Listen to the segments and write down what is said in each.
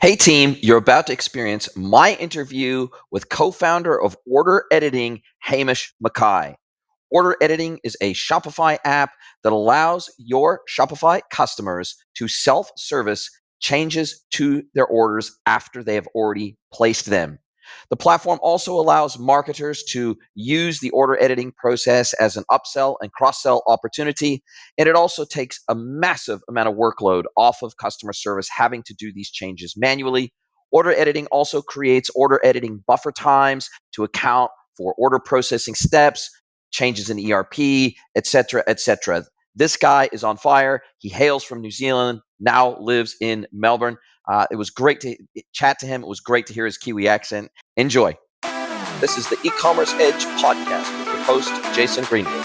Hey team, you're about to experience my interview with co-founder of Order Editing, Hamish MCKAY. Order Editing is a Shopify app that allows your Shopify customers to self-service changes to their orders after they have already placed them. The platform also allows marketers to use the order editing process as an upsell and cross-sell opportunity, and it also takes a massive amount of workload off of customer service having to do these changes manually. Order editing also creates order editing buffer times to account for order processing steps, changes in ERP, etc., etc. This guy is on fire. He hails from New Zealand, now lives in Melbourne. It was great to chat to him. It was great to hear his Kiwi accent. Enjoy. This is the E-commerce Edge podcast with your host, Jason Greenwood.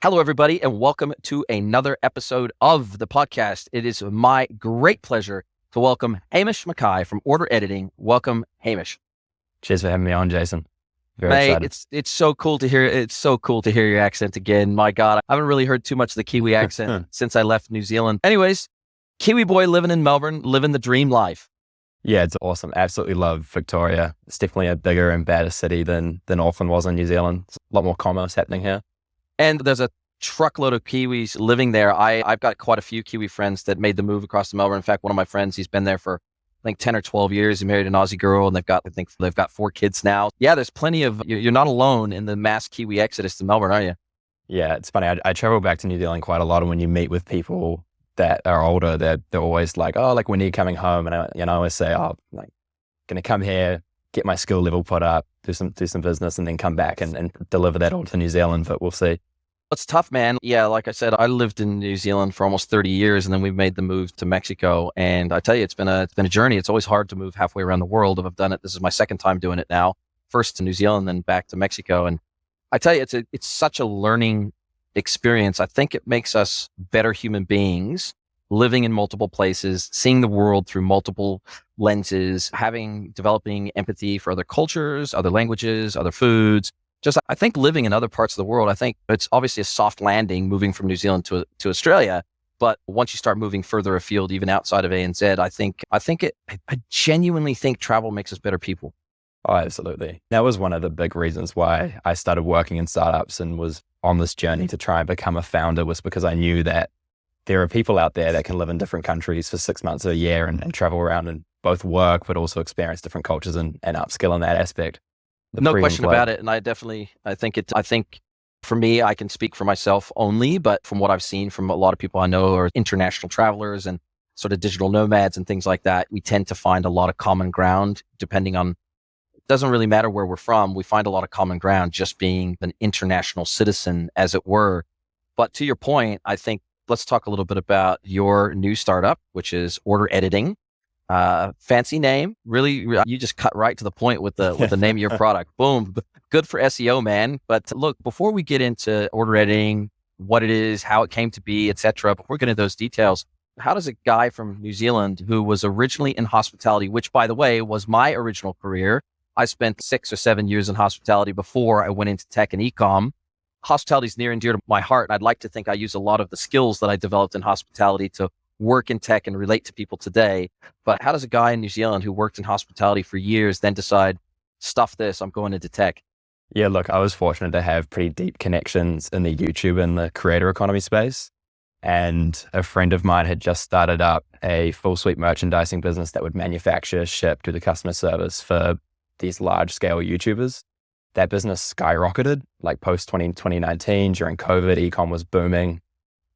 Hello, everybody, and welcome to another episode of the podcast. It is my great pleasure to welcome Hamish MCKAY from Order Editing. Welcome, Hamish. Cheers for having me on, Jason. Very Mate, excited. it's so cool to hear. It's so cool to hear your accent again. My God, I haven't really heard too much of the Kiwi accent since I left New Zealand. Anyways, Kiwi boy living in Melbourne, living the dream life. Yeah, it's awesome. Absolutely love Victoria. It's definitely a bigger and better city than Auckland was in New Zealand. It's a lot more commerce happening here. And there's a truckload of Kiwis living there. I've got quite a few Kiwi friends that made the move across to Melbourne. In fact, one of my friends, he's been there for I think 10 or 12 years. He married an Aussie girl and they've got 4 kids now. Yeah, there's plenty of, you're not alone in the mass Kiwi exodus to Melbourne, are you? Yeah, it's funny. I travel back to New Zealand quite a lot, and when you meet with people that are older, they're always like, oh, like, when are you coming home? And I always say, oh, like, gonna come here, get my skill level put up, do some business, and then come back and deliver that all to New Zealand, but we'll see. It's tough, man. Yeah, like I said, I lived in New Zealand for almost 30 years, and then we made the move to Mexico. And I tell you, it's been a journey. It's always hard to move halfway around the world. I've done it. This is my second time doing it now. First to New Zealand, then back to Mexico. And I tell you, it's such a learning experience. I think it makes us better human beings, living in multiple places, seeing the world through multiple lenses, developing empathy for other cultures, other languages, other foods. I think living in other parts of the world, I think it's obviously a soft landing moving from New Zealand to Australia. But once you start moving further afield, even outside of ANZ, I genuinely think travel makes us better people. Oh, absolutely. That was one of the big reasons why I started working in startups and was on this journey to try and become a founder, was because I knew that there are people out there that can live in different countries for 6 months or a year and travel around and both work, but also experience different cultures and upskill in that aspect. No question about it. And I think for me, I can speak for myself only, but from what I've seen from a lot of people I know are international travelers and sort of digital nomads and things like that, we tend to find a lot of common ground depending on, it doesn't really matter where we're from. We find a lot of common ground just being an international citizen, as it were. But to your point, I think let's talk a little bit about your new startup, which is Order Editing. Fancy name, really. You just cut right to the point with the name of your product. Boom, good for SEO, man. But look, before we get into Order Editing, what it is, how it came to be, etc., before we get into those details, how does a guy from New Zealand who was originally in hospitality, which by the way was my original career, I spent 6 or 7 years in hospitality before I went into tech and e-com. Hospitality is near and dear to my heart. I'd like to think I use a lot of the skills that I developed in hospitality to work in tech and relate to people today. But how does a guy in New Zealand who worked in hospitality for years then decide, stuff this, I'm going into tech? Yeah, look, I was fortunate to have pretty deep connections in the YouTube and the creator economy space. And a friend of mine had just started up a full suite merchandising business that would manufacture, ship, do the customer service for these large scale YouTubers. That business skyrocketed, like post 2019, during COVID, ecom was booming.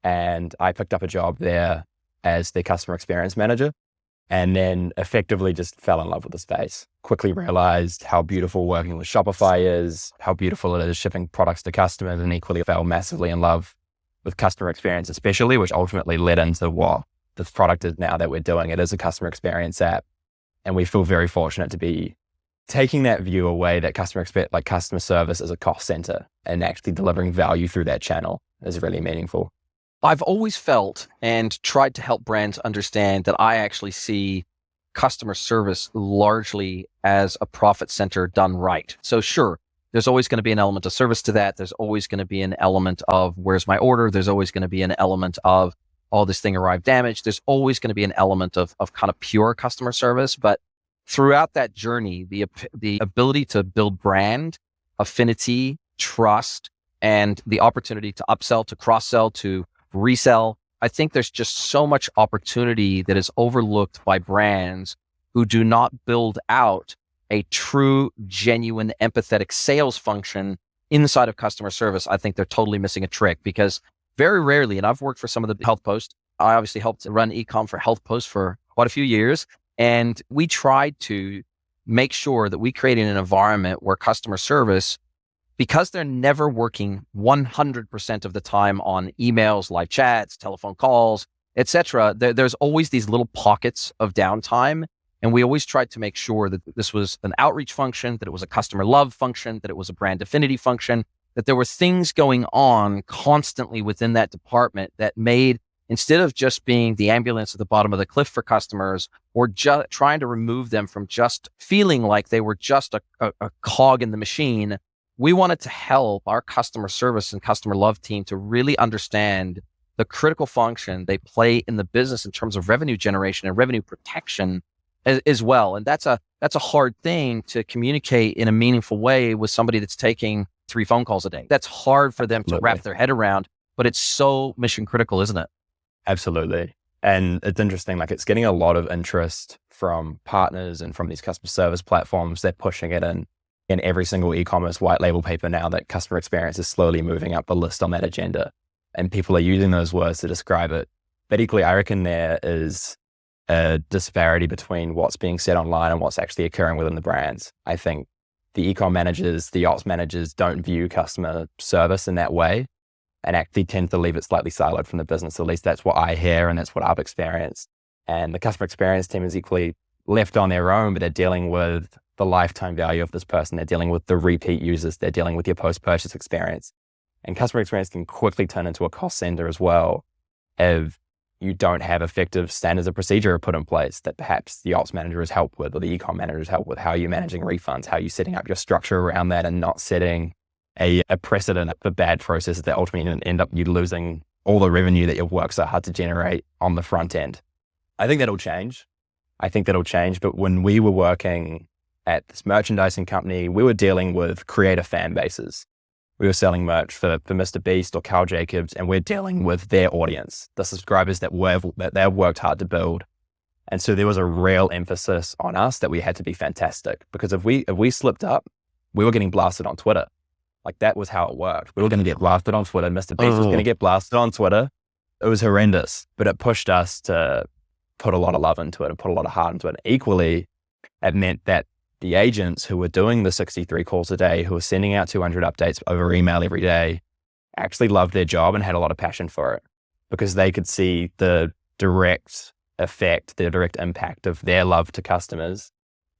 And I picked up a job there as the customer experience manager, and then effectively just fell in love with the space. Quickly realized how beautiful working with Shopify is, how beautiful it is shipping products to customers, and equally fell massively in love with customer experience, especially, which ultimately led into what this product is now that we're doing. It is a customer experience app, and we feel very fortunate to be taking that view away that customer service is a cost center, and actually delivering value through that channel is really meaningful. I've always felt and tried to help brands understand that I actually see customer service largely as a profit center done right. So sure, there's always going to be an element of service to that. There's always going to be an element of where's my order. There's always going to be an element of this thing arrived damaged. There's always going to be an element of kind of pure customer service. But throughout that journey, the ability to build brand, affinity, trust, and the opportunity to upsell, to cross-sell, to resell, I think there's just so much opportunity that is overlooked by brands who do not build out a true, genuine, empathetic sales function inside of customer service. I think they're totally missing a trick, because very rarely, and I've worked for some of the health posts. I obviously helped run e-com for health posts for quite a few years. And we tried to make sure that we created an environment where customer service, because they're never working 100% of the time on emails, live chats, telephone calls, etc., there's always these little pockets of downtime. And we always tried to make sure that this was an outreach function, that it was a customer love function, that it was a brand affinity function, that there were things going on constantly within that department that made, instead of just being the ambulance at the bottom of the cliff for customers, or just trying to remove them from just feeling like they were just a cog in the machine, we wanted to help our customer service and customer love team to really understand the critical function they play in the business in terms of revenue generation and revenue protection as well. And that's a hard thing to communicate in a meaningful way with somebody that's taking 3 phone calls a day. That's hard for them to wrap their head around, but it's so mission critical, isn't it? Absolutely. And it's interesting, like it's getting a lot of interest from partners and from these customer service platforms. They're pushing it in every single e-commerce white label paper now, that customer experience is slowly moving up the list on that agenda. And people are using those words to describe it. But equally, I reckon there is a disparity between what's being said online and what's actually occurring within the brands. I think the e-com managers, the ops managers don't view customer service in that way, and actually tend to leave it slightly siloed from the business. At least that's what I hear, and that's what I've experienced. And the customer experience team is equally left on their own, but they're dealing with the lifetime value of this person. They're dealing with the repeat users. They're dealing with your post-purchase experience. And customer experience can quickly turn into a cost center as well, if you don't have effective standards of procedure put in place that perhaps the ops manager has helped with, or the e-com manager has helped with. How are you managing refunds? How are you setting up your structure around that, and not setting a precedent for bad processes that ultimately end up you losing all the revenue that you've worked so hard to generate on the front end? I think that'll change. But when we were working at this merchandising company, we were dealing with creator fan bases. We were selling merch for Mr. Beast or Carl Jacobs, and we're dealing with their audience, the subscribers that they've worked hard to build. And so there was a real emphasis on us that we had to be fantastic, because if we slipped up, we were getting blasted on Twitter. Like, that was how it worked. We were going to get blasted on Twitter. Mr. Beast was going to get blasted on Twitter. It was horrendous, but it pushed us to put a lot of love into it and put a lot of heart into it. Equally, it meant that the agents who were doing the 63 calls a day, who were sending out 200 updates over email every day, actually loved their job and had a lot of passion for it, because they could see the direct effect, the direct impact of their love to customers,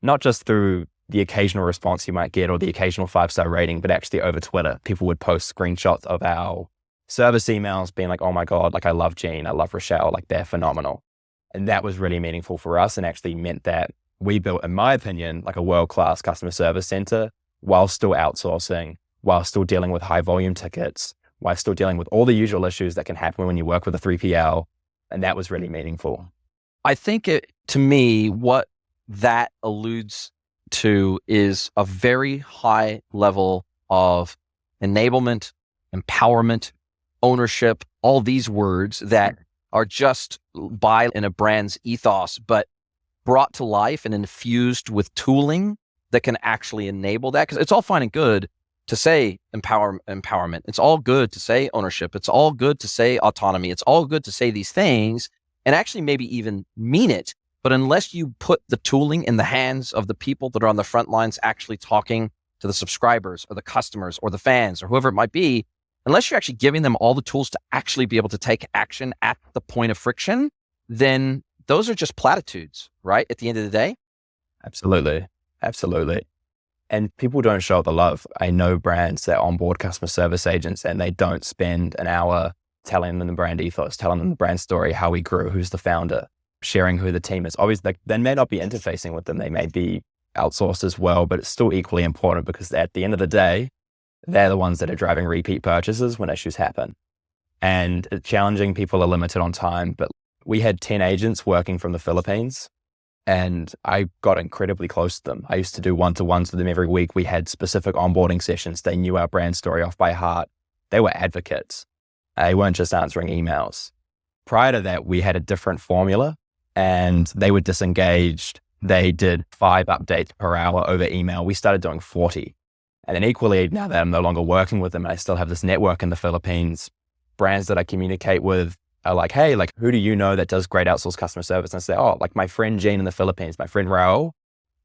not just through the occasional response you might get or the occasional 5-star rating, but actually over Twitter. People would post screenshots of our service emails being like, oh my God, like I love Jean, I love Rochelle, like they're phenomenal. And that was really meaningful for us, and actually meant that we built, in my opinion, like a world-class customer service center, while still outsourcing, while still dealing with high volume tickets, while still dealing with all the usual issues that can happen when you work with a 3PL. And that was really meaningful. I think to me, what that alludes to is a very high level of enablement, empowerment, ownership, all these words that are just by in a brand's ethos, but brought to life and infused with tooling that can actually enable that. Because it's all fine and good to say empowerment. It's all good to say ownership. It's all good to say autonomy. It's all good to say these things and actually maybe even mean it. But unless you put the tooling in the hands of the people that are on the front lines actually talking to the subscribers or the customers or the fans or whoever it might be, unless you're actually giving them all the tools to actually be able to take action at the point of friction, then those are just platitudes, right? At the end of the day. Absolutely. And people don't show the love. I know brands that onboard customer service agents and they don't spend an hour telling them the brand ethos, telling them the brand story, how we grew, who's the founder, sharing who the team is. Obviously, they may not be interfacing with them. They may be outsourced as well, but it's still equally important because at the end of the day, they're the ones that are driving repeat purchases when issues happen. And challenging people are limited on time, but we had 10 agents working from the Philippines and I got incredibly close to them. I used to do one-to-ones with them every week. We had specific onboarding sessions. They knew our brand story off by heart. They were advocates. They weren't just answering emails. Prior to that, we had a different formula and they were disengaged. They did 5 updates per hour over email. We started doing 40. And then equally, now that I'm no longer working with them and I still have this network in the Philippines, brands that I communicate with are like, hey, like, who do you know that does great outsourced customer service? And I say, oh, like my friend Jean in the Philippines, my friend Raul,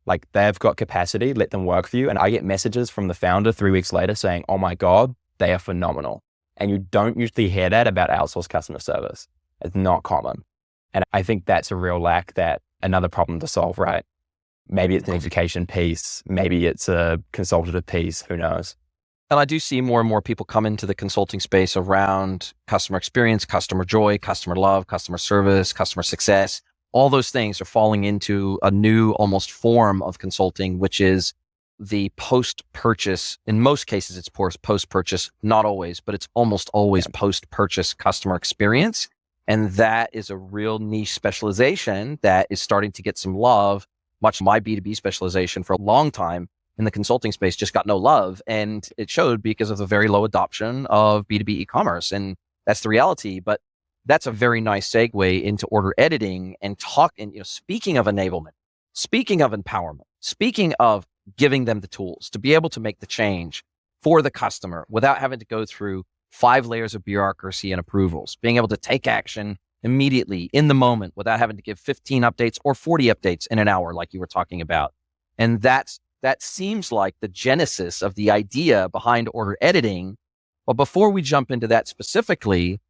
like they've got capacity, let them work for you. And I get messages from the founder 3 weeks later saying, oh my God, they are phenomenal. And you don't usually hear that about outsourced customer service. It's not common. And I think that's a real lack, that another problem to solve, right? Maybe it's an education piece, maybe it's a consultative piece, who knows? And I do see more and more people come into the consulting space around customer experience, customer joy, customer love, customer service, customer success. All those things are falling into a new almost form of consulting, which is the post-purchase. In most cases, it's post-purchase, not always, but it's almost always post-purchase customer experience. And that is a real niche specialization that is starting to get some love. Much my B2B specialization for a long time in the consulting space just got no love. And it showed because of the very low adoption of B2B e-commerce. And that's the reality. But that's a very nice segue into order editing and speaking of enablement, speaking of empowerment, speaking of giving them the tools to be able to make the change for the customer without having to go through 5 layers of bureaucracy and approvals, being able to take action immediately in the moment without having to give 15 updates or 40 updates in an hour, like you were talking about. And that seems like the genesis of the idea behind order editing. But before we jump into that specifically,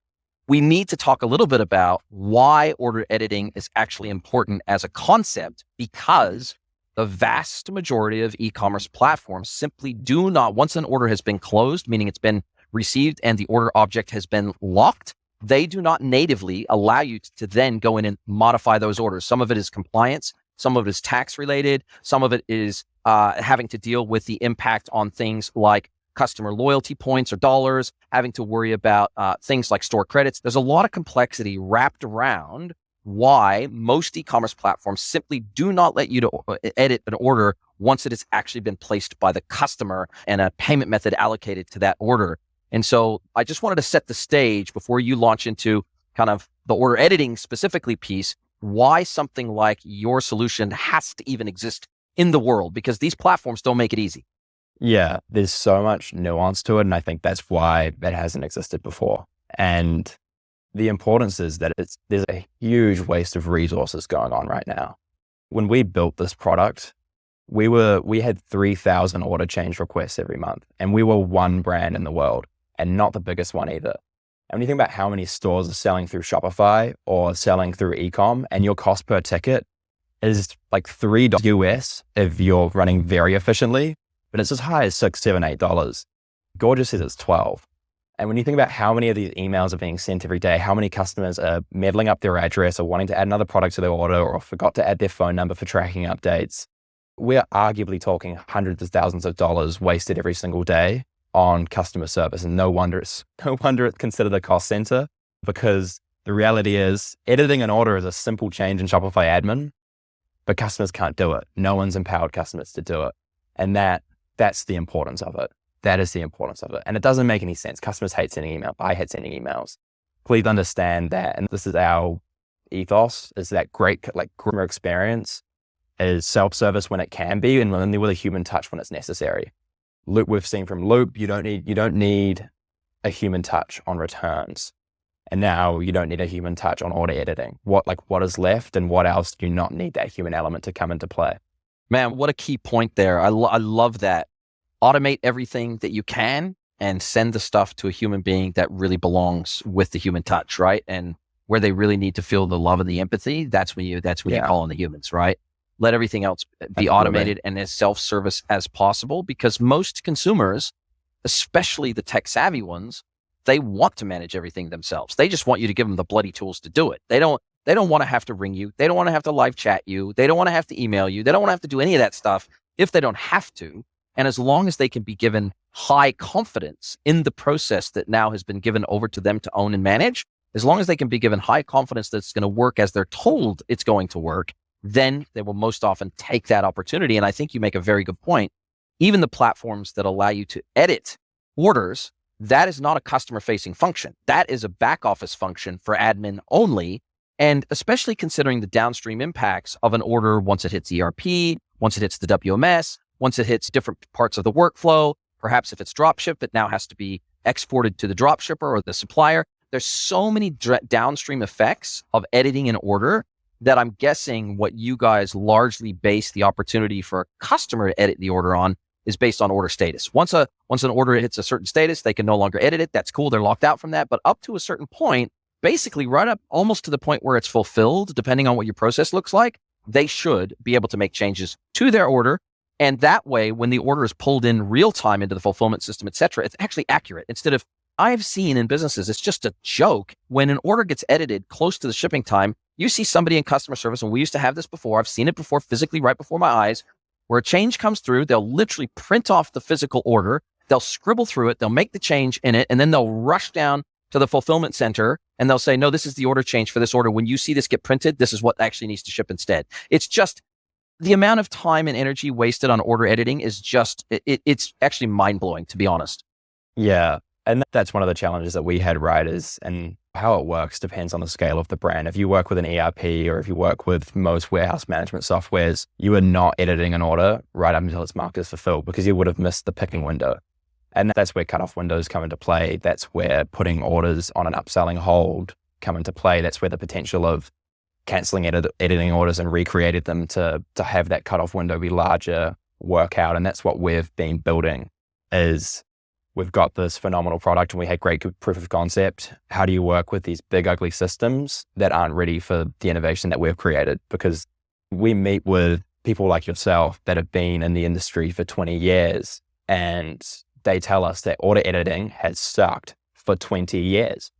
we need to talk a little bit about why order editing is actually important as a concept, because the vast majority of e-commerce platforms simply do not, once an order has been closed, meaning it's been received and the order object has been locked, they do not natively allow you to then go in and modify those orders. Some of it is compliance, some of it is tax related, some of it is having to deal with the impact on things like customer loyalty points or dollars, having to worry about things like store credits. There's a lot of complexity wrapped around why most e-commerce platforms simply do not let you to edit an order once it has actually been placed by the customer and a payment method allocated to that order. And so I just wanted to set the stage before you launch into kind of the order editing specifically piece, why something like your solution has to even exist in the world, because these platforms don't make it easy. Yeah, there's so much nuance to it. And I think that's why it hasn't existed before. And the importance is that there's a huge waste of resources going on right now. When we built this product, we had 3,000 order change requests every month, and we were one brand in the world and not the biggest one either. And when you think about how many stores are selling through Shopify or selling through e-com, and your cost per ticket is like $3 US if you're running very efficiently, but it's as high as $6, $7, $8. Gorgeous says it's 12. And when you think about how many of these emails are being sent every day, how many customers are meddling up their address or wanting to add another product to their order or forgot to add their phone number for tracking updates, we're arguably talking hundreds of thousands of dollars wasted every single day on customer service. And no wonder it's considered a cost center, because the reality is editing an order is a simple change in Shopify admin, but customers can't do it. No one's empowered customers to do it. And that's the importance of it. That is the importance of it. And it doesn't make any sense. Customers hate sending emails. I hate sending emails. Please understand that. And this is our ethos, is that great customer experience is self-service when it can be, and only with a human touch when it's necessary. Loop, we've seen from Loop, you don't need a human touch on returns. And now you don't need a human touch on order editing. What is left, and what else do you not need that human element to come into play? Man, what a key point there. I love that. Automate everything that you can and send the stuff to a human being that really belongs with the human touch, right? And where they really need to feel the love and the empathy, that's when you call on the humans, right? Let everything else be automated and as self-service as possible, because most consumers, especially the tech-savvy ones, they want to manage everything themselves. They just want you to give them the bloody tools to do it. They don't They don't want to have to ring you. They don't want to have to live chat you. They don't want to have to email you. They don't want to have to do any of that stuff if they don't have to. And as long as they can be given high confidence in the process that now has been given over to them to own and manage, as long as they can be given high confidence that it's going to work as they're told it's going to work, then they will most often take that opportunity. And I think you make a very good point. Even the platforms that allow you to edit orders, that is not a customer-facing function. That is a back office function for admin only. And especially considering the downstream impacts of an order once it hits ERP, once it hits the WMS, once it hits different parts of the workflow, perhaps if it's dropship, it now has to be exported to the dropshipper or the supplier. There's so many downstream effects of editing an order that I'm guessing what you guys largely base the opportunity for a customer to edit the order on is based on order status. Once an order hits a certain status, they can no longer edit it. That's cool. They're locked out from that. But up to a certain point, basically right up almost to the point where it's fulfilled, depending on what your process looks like, they should be able to make changes to their order. And that way, when the order is pulled in real time into the fulfillment system, et cetera, it's actually accurate. Instead of, I've seen in businesses, it's just a joke. When an order gets edited close to the shipping time, you see somebody in customer service, and we used to have this before, I've seen it before physically right before my eyes, where a change comes through, they'll literally print off the physical order, they'll scribble through it, they'll make the change in it, and then they'll rush down to the fulfillment center and they'll say, no, this is the order change for this order. When you see this get printed, this is what actually needs to ship instead. It's just the amount of time and energy wasted on order editing is just, it's actually mind-blowing, to be honest. Yeah. And that's one of the challenges that we had, right? And how it works depends on the scale of the brand. If you work with an ERP or if you work with most warehouse management softwares, you are not editing an order right up until it's marked as fulfilled because you would have missed the picking window. And that's where cutoff windows come into play. That's where putting orders on an upselling hold come into play. That's where the potential of canceling editing orders and recreating them to have that cutoff window be larger work out. And that's what we've been building is we've got this phenomenal product and we had great proof of concept. How do you work with these big, ugly systems that aren't ready for the innovation that we've created? Because we meet with people like yourself that have been in the industry for 20 years and they tell us that order editing has sucked for 20 years.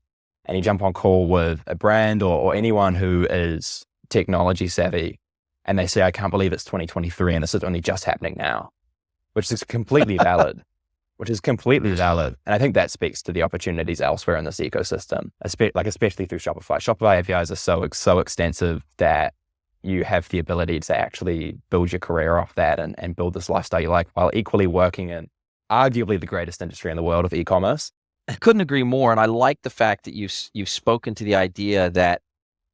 And you jump on call with a brand or anyone who is technology savvy and they say, I can't believe it's 2023 and this is only just happening now, which is completely valid. And I think that speaks to the opportunities elsewhere in this ecosystem, especially through Shopify. Shopify APIs are so extensive that you have the ability to actually build your career off that and build this lifestyle you like while equally working in arguably the greatest industry in the world of e-commerce. I couldn't agree more. And I like the fact that you've spoken to the idea that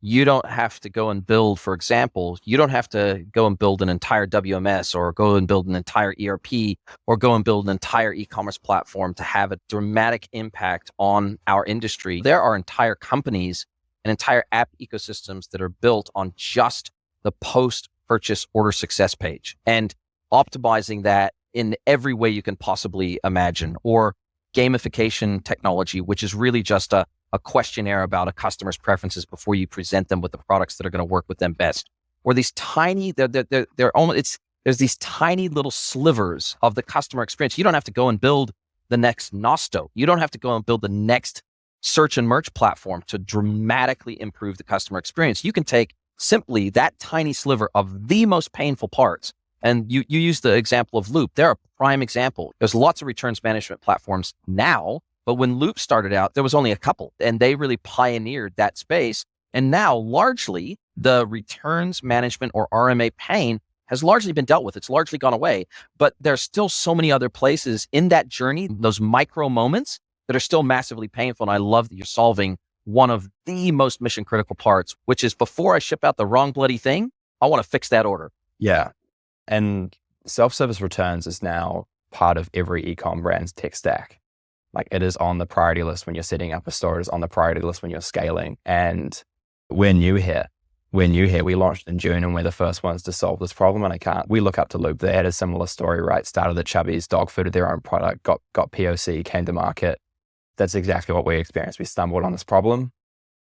you don't have to go and build, for example, you don't have to go and build an entire WMS or go and build an entire ERP or go and build an entire e-commerce platform to have a dramatic impact on our industry. There are entire companies and entire app ecosystems that are built on just the post-purchase order success page and optimizing that in every way you can possibly imagine, or gamification technology, which is really just a questionnaire about a customer's preferences before you present them with the products that are going to work with them best. Or these tiny, there's these tiny little slivers of the customer experience. You don't have to go and build the next Nosto. You don't have to go and build the next search and merch platform to dramatically improve the customer experience. You can take simply that tiny sliver of the most painful parts. And you use the example of Loop. They're a prime example. There's lots of returns management platforms now, but when Loop started out, there was only a couple, and they really pioneered that space. And now, largely, the returns management or RMA pain has largely been dealt with. It's largely gone away, but there's still so many other places in that journey, those micro moments that are still massively painful. And I love that you're solving one of the most mission critical parts, which is before I ship out the wrong bloody thing, I want to fix that order. Yeah. And self-service returns is now part of every e-com brand's tech stack. Like it is on the priority list when you're setting up a store, it is on the priority list when you're scaling. And we're new here. We launched in June and we're the first ones to solve this problem. And we look up to Loop. They had a similar story, right? Started at Chubby's, dog fooded their own product, got POC, came to market. That's exactly what we experienced. We stumbled on this problem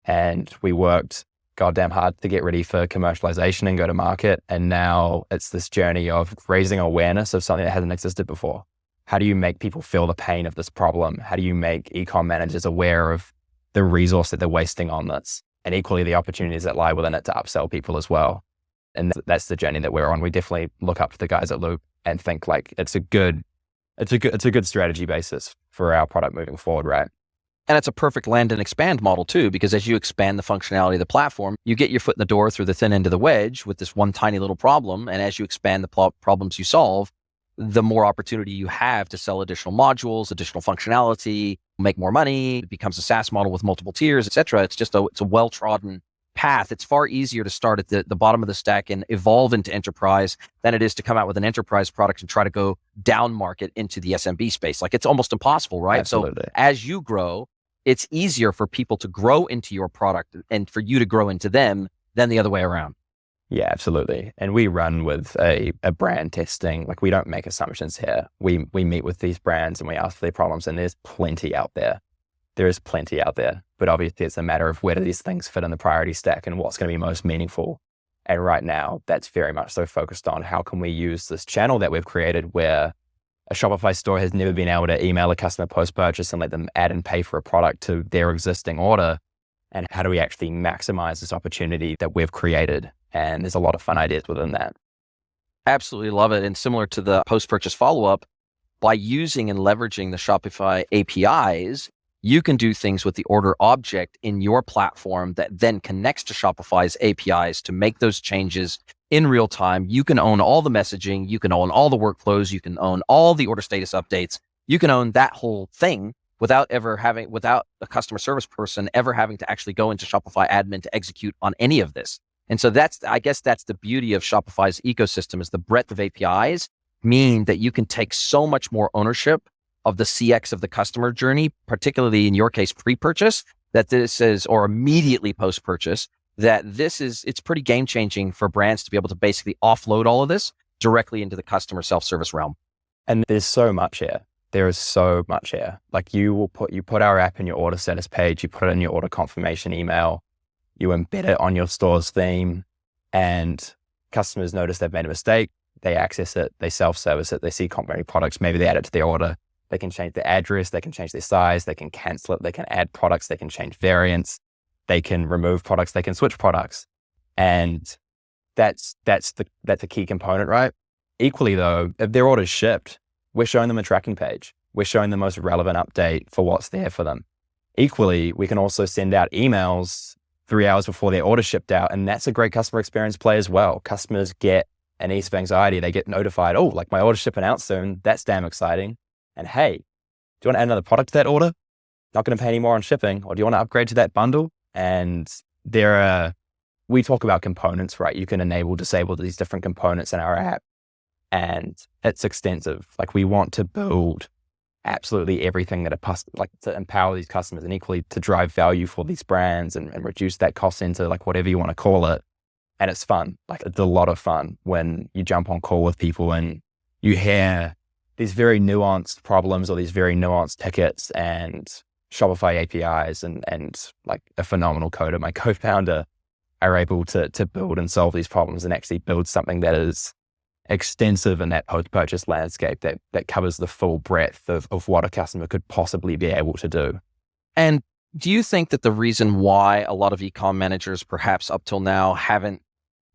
and we worked goddamn hard to get ready for commercialization and go to market. And now it's this journey of raising awareness of something that hasn't existed before. How do you make people feel the pain of this problem? How do you make e-com managers aware of the resource that they're wasting on this? and equally the opportunities that lie within it to upsell people as well. And that's the journey that we're on. We definitely look up to the guys at Loop and think like it's a good strategy basis for our product moving forward, right? And it's a perfect land and expand model too, because as you expand the functionality of the platform, you get your foot in the door through the thin end of the wedge with this one tiny little problem. And as you expand the problems you solve, the more opportunity you have to sell additional modules, additional functionality, make more money. It becomes a SaaS model with multiple tiers, et cetera. It's a well-trodden path. It's far easier to start at the bottom of the stack and evolve into enterprise than it is to come out with an enterprise product and try to go down market into the SMB space. Like it's almost impossible, right? Absolutely. So as you grow, it's easier for people to grow into your product and for you to grow into them than the other way around. Yeah, absolutely. And we run with a brand testing. Like we don't make assumptions here. We meet with these brands and we ask for their problems, and there's plenty out there. There is plenty out there, but obviously it's a matter of where do these things fit in the priority stack and what's going to be most meaningful. And right now, that's very much so focused on how can we use this channel that we've created where a Shopify store has never been able to email a customer post-purchase and let them add and pay for a product to their existing order. And how do we actually maximize this opportunity that we've created? And there's a lot of fun ideas within that. Absolutely love it. And similar to the post-purchase follow-up, by using and leveraging the Shopify APIs, you can do things with the order object in your platform that then connects to Shopify's APIs to make those changes in real time. You can own all the messaging. You can own all the workflows. You can own all the order status updates. You can own that whole thing without a customer service person ever having to actually go into Shopify admin to execute on any of this. And so I guess that's the beauty of Shopify's ecosystem, is the breadth of APIs mean that you can take so much more ownership of the CX of the customer journey, particularly in your case, pre-purchase, or immediately post-purchase, it's pretty game-changing for brands to be able to basically offload all of this directly into the customer self-service realm. And there's so much here. There is so much here. Like you put our app in your order status page, you put it in your order confirmation email, you embed it on your store's theme, and customers notice they've made a mistake, they access it, they self-service it, they see complementary products, maybe they add it to their order. They can change their address, they can change their size, they can cancel it, they can add products, they can change variants, they can remove products, they can switch products. And that's a key component, right? Equally though, if their order's shipped, we're showing them a tracking page. We're showing the most relevant update for what's there for them. Equally, we can also send out emails 3 hours before their order shipped out. And that's a great customer experience play as well. Customers get an ease of anxiety. They get notified, oh, like my order's shipping out soon. That's damn exciting. And hey, do you want to add another product to that order? Not going to pay any more on shipping, or do you want to upgrade to that bundle? And we talk about components, right? You can disable these different components in our app, and it's extensive. Like we want to build absolutely everything to empower these customers and equally to drive value for these brands and reduce that cost into like whatever you want to call it. And it's fun. Like it's a lot of fun when you jump on call with people and you hear these very nuanced problems or these very nuanced tickets, and Shopify APIs and like a phenomenal coder, my co-founder, are able to build and solve these problems and actually build something that is extensive in that post-purchase landscape that covers the full breadth of what a customer could possibly be able to do. And do you think that the reason why a lot of e-com managers perhaps up till now haven't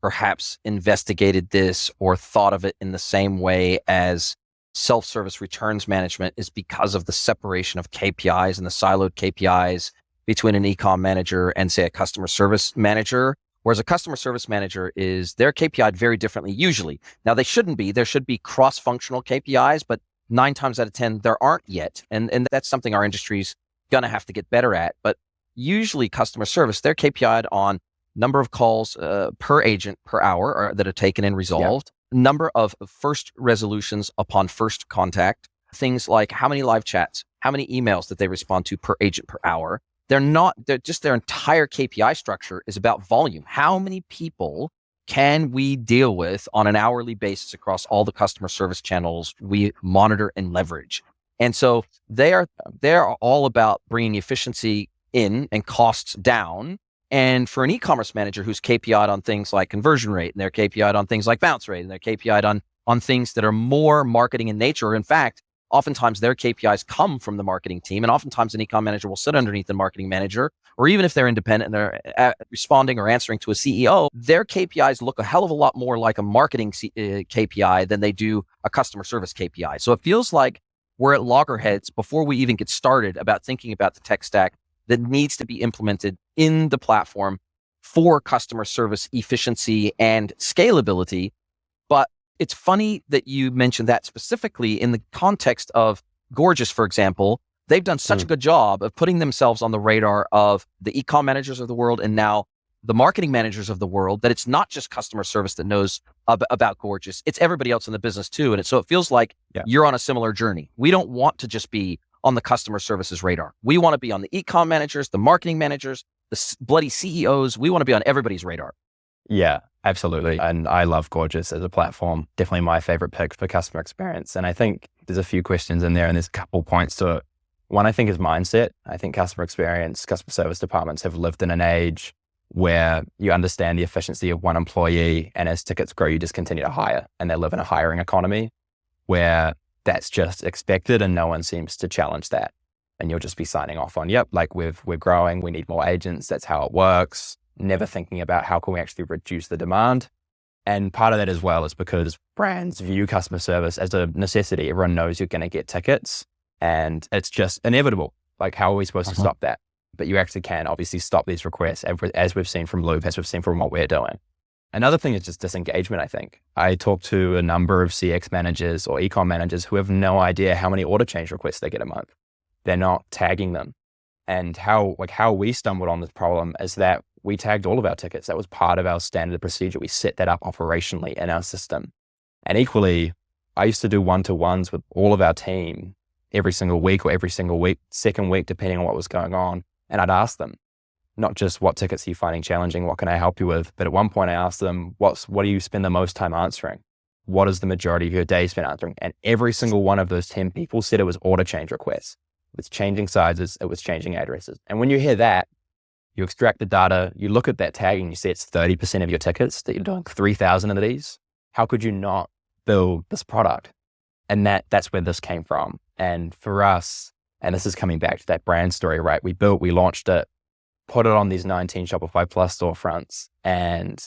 perhaps investigated this or thought of it in the same way as self-service returns management is because of the separation of KPIs and the siloed KPIs between an e-com manager and say a customer service manager? Whereas a customer service manager they're KPI'd very differently usually. Now they shouldn't be. There should be cross-functional KPIs, but 9 times out of 10, there aren't yet. And that's something our industry's gonna have to get better at. But usually customer service, they're KPI'd on number of calls per agent per hour that are taken and resolved. Yep. Number of first resolutions upon first contact, things like how many live chats, how many emails that they respond to per agent per hour. Their entire KPI structure is about volume. How many people can we deal with on an hourly basis across all the customer service channels we monitor and leverage? And so they're all about bringing efficiency in and costs down. And for an e-commerce manager who's KPI'd on things like conversion rate, and they're KPI'd on things like bounce rate, and they're KPI'd on things that are more marketing in nature, in fact, oftentimes their KPIs come from the marketing team. And oftentimes an ecom manager will sit underneath the marketing manager, or even if they're independent and they're responding or answering to a CEO, their KPIs look a hell of a lot more like a marketing KPI than they do a customer service KPI. So it feels like we're at loggerheads before we even get started about thinking about the tech stack that needs to be implemented in the platform for customer service efficiency and scalability. But it's funny that you mentioned that specifically in the context of Gorgias, for example. They've done such a good job of putting themselves on the radar of the ecom managers of the world and now the marketing managers of the world, that it's not just customer service that knows about Gorgias, it's everybody else in the business too. And so it feels like you're on a similar journey. We don't want to just be on the customer services radar. We want to be on the ecom managers, the marketing managers, the bloody CEOs. We want to be on everybody's radar. Yeah, absolutely. And I love Gorgias as a platform. Definitely my favorite pick for customer experience. And I think there's a few questions in there and there's a couple points to it. One, I think, is mindset. I think customer experience, customer service departments have lived in an age where you understand the efficiency of one employee, and as tickets grow, you just continue to hire. And they live in a hiring economy where that's just expected and no one seems to challenge that. And you'll just be signing off on, yep, like we're growing, we need more agents, that's how it works. Never thinking about how can we actually reduce the demand. And part of that as well is because brands view customer service as a necessity. Everyone knows you're going to get tickets and it's just inevitable. Like, how are we supposed to stop that? But you actually can obviously stop these requests, as we've seen from Loop, as we've seen from what we're doing. Another thing is just disengagement, I think. I talk to a number of CX managers or ecom managers who have no idea how many order change requests they get a month. They're not tagging them. And how we stumbled on this problem is that we tagged all of our tickets. That was part of our standard procedure. We set that up operationally in our system. And equally, I used to do one-to-ones with all of our team every single week, second week, depending on what was going on. And I'd ask them, not just what tickets are you finding challenging, what can I help you with? But at one point I asked them, what do you spend the most time answering? What is the majority of your day spent answering? And every single one of those 10 people said it was order change requests. It was changing sizes, it was changing addresses. And when you hear that, you extract the data, you look at that tagging, you see it's 30% of your tickets that you're doing 3,000 of these. How could you not build this product? And that's where this came from. And for us, and this is coming back to that brand story, right? We launched it, put it on these 19 Shopify Plus storefronts. And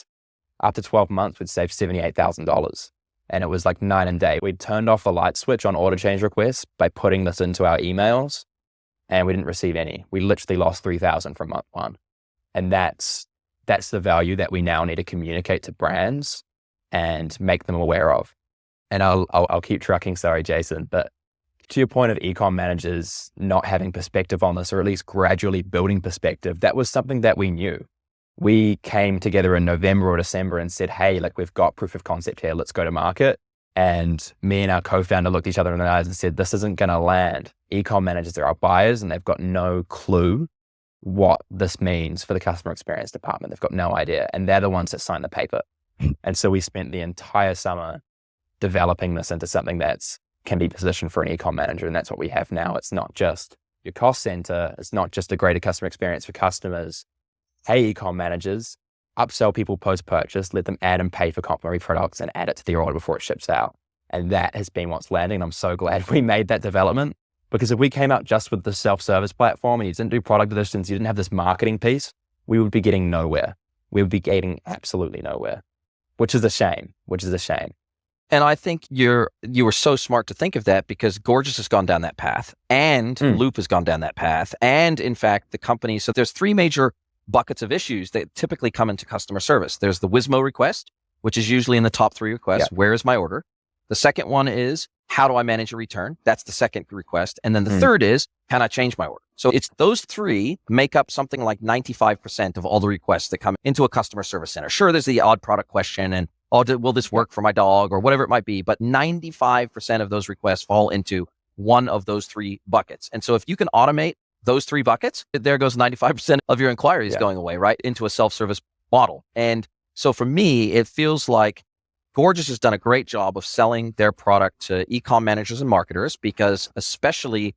after 12 months, we'd saved $78,000. And it was like night and day. We'd turned off the light switch on order change requests by putting this into our emails, and we didn't receive any. We literally lost 3,000 from month one. And that's the value that we now need to communicate to brands and make them aware of. And I'll keep trucking, sorry, Jason, but to your point of ecom managers not having perspective on this, or at least gradually building perspective, that was something that we knew. We came together in November or December and said, hey, like, we've got proof of concept here, let's go to market. And me and our co-founder looked each other in the eyes and said, this isn't going to land. Ecom managers are our buyers and they've got no clue what this means for the customer experience department. They've got no idea. And they're the ones that sign the paper. And so we spent the entire summer developing this into something that's can be positioned for an ecom manager. And that's what we have now. It's not just your cost center. It's not just a greater customer experience for customers. Hey, ecom managers, upsell people post-purchase, let them add and pay for complementary products and add it to their order before it ships out. And that has been what's landing. I'm so glad we made that development, because if we came out just with the self-service platform and you didn't do product additions, you didn't have this marketing piece, we would be getting nowhere. We would be getting absolutely nowhere, which is a shame. And I think you were so smart to think of that, because Gorgias has gone down that path and Loop has gone down that path. And in fact, the company, so there's three major buckets of issues that typically come into customer service. There's the Wizmo request, which is usually in the top three requests. Yeah. Where is my order? The second one is, how do I manage a return? That's the second request. And then the third is, can I change my order? So it's those three make up something like 95% of all the requests that come into a customer service center. Sure, there's the odd product question and, will this work for my dog or whatever it might be, but 95% of those requests fall into one of those three buckets. And so if you can automate those three buckets, there goes 95% of your inquiries going away, right, into a self-service model. And so for me, it feels like Gorgias has done a great job of selling their product to ecom managers and marketers, because especially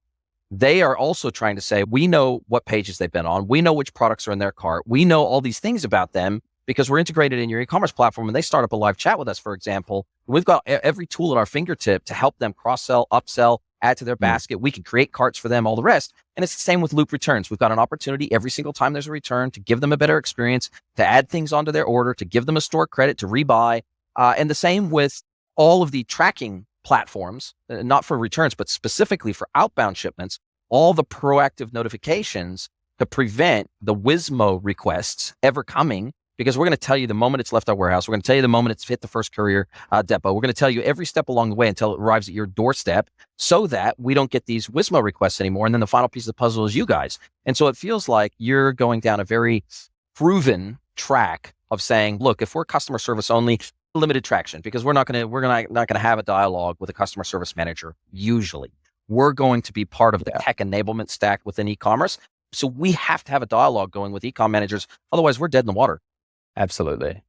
they are also trying to say, we know what pages they've been on. We know which products are in their cart. We know all these things about them because we're integrated in your e-commerce platform. When they start up a live chat with us, for example, we've got every tool at our fingertip to help them cross-sell, upsell, add to their basket. We can create carts for them, all the rest. And it's the same with Loop returns. We've got an opportunity every single time there's a return to give them a better experience, to add things onto their order, to give them a store credit, to rebuy. And the same with all of the tracking platforms, not for returns, but specifically for outbound shipments, all the proactive notifications to prevent the Wizmo requests ever coming, because we're going to tell you the moment it's left our warehouse. We're going to tell you the moment it's hit the first courier depot. We're going to tell you every step along the way until it arrives at your doorstep, so that we don't get these Wizmo requests anymore. And then the final piece of the puzzle is you guys. And so it feels like you're going down a very proven track of saying, look, if we're customer service only, limited traction, because we're not going to have a dialogue with a customer service manager. Usually we're going to be part of the tech enablement stack within e-commerce. So we have to have a dialogue going with e-com managers. Otherwise we're dead in the water. Absolutely.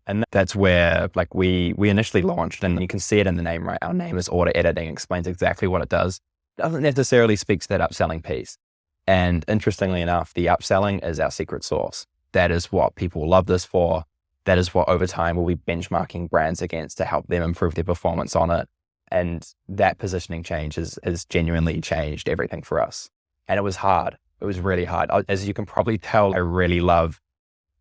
And that's where like we initially launched, and you can see it in the name, right? Our name is Order Editing, explains exactly what it does. Doesn't necessarily speak to that upselling piece. And interestingly enough, the upselling is our secret sauce. That is what people love this for. That is what over time we'll be benchmarking brands against to help them improve their performance on it. And that positioning change has genuinely changed everything for us. And it was hard. It was really hard. As you can probably tell, I really love